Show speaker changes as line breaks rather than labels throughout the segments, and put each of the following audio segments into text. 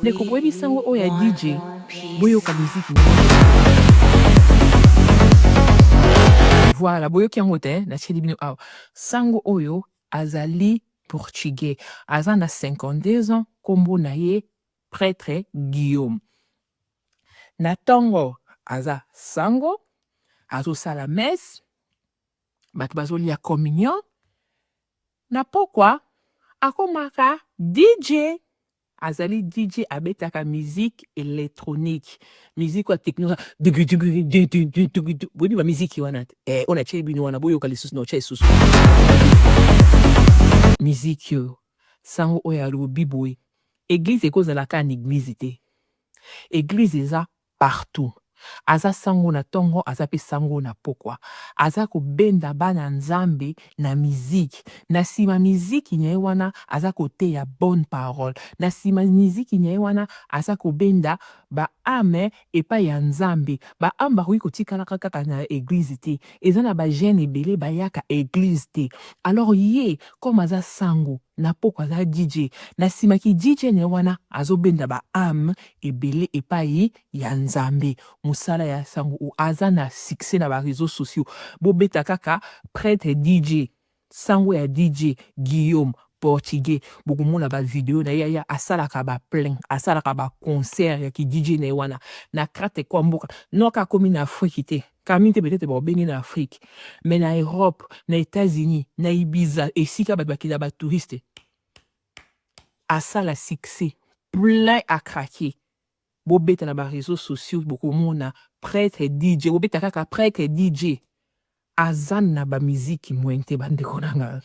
ndeko boyebi sango oyo ya DJ boyoka miziki voilà boyoki yango te natieli bino awa sango oyo azali portugais aza na 52 ans kombo na ye prêtre Guillaume na ntongo aza sango azosala messe bato bazolia communion na pokwa akomaka DJ azali DJ abetaka musique électronique musique ya techno boyebi ba musique wana te ona tie bino wana boyoka lisusu na otia lisusu musique oyo sango oyo alobi boye église ekozalaka na église te église eza partout aza sango na ntongo aza mpe sango na pokwa aza kobenda bana nzambe na miziki na nsima miziki na ye wana aza koteya bonne parole na nsima miziki na ye wana aza kobenda baame epai ya nzambe baame bakoki kotikalaka kaka na église te eza na bagene ebele bayaka église te alors ye comme aza sango na pokwa aza DJ na nsima DJ na ye wana azobenda baame ebele epai ya nzambe mosala ya sango aza na succès na bareseaux sociaux bobeta kaka prêtre DJ sango ya DJ Guillaume portugais bokomona bavideo na ye asalaka baplein asalaka baconcert ya DJ na ye wana na krate kwa mboka noka akomi na Afrique te kami te peut-être babengi na Afrique mais na Europe na États-Unis na Ibiza esika bato bakila batouriste asala succès plein à craquer bobeta na bareseaux sociaux bokomona prêtre DJ bobeta kaka prêtre DJ aza na bamiziki mwente bandeko nanga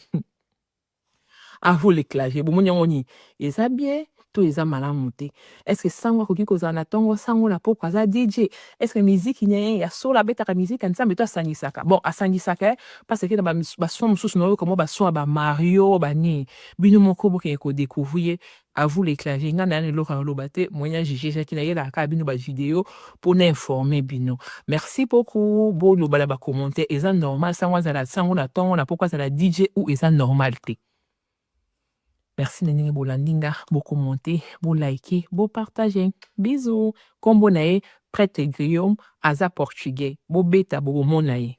avo l'éclager bomoni yango nini eza bien to eza malamu te est-ce que sango akoki kozala na ntongo sango na pokwa aza DJ est-ce que miziki na ye ya solo abetaka miziki ya nzambe to asangisaka bon asangisaka parce que na bason mosusu na oyo komo bason ya bamario banini bino moko bokeye kodécouvrir avo l'éclager nga na yana eloko aloba te moyen jugezaki na ye laka bino bavideo mpona informer bino merci beaucoup boloba na bacommentaire eza normal sango azala sango na ntongo na pokwa azala DJ ou eza normal te. Merci Néné Bolandinga, beau commenter, beau liker, beau partager. Bisous. Kombo nae, prêtre Guillaume, aza portugais. Beau beta, beau monae.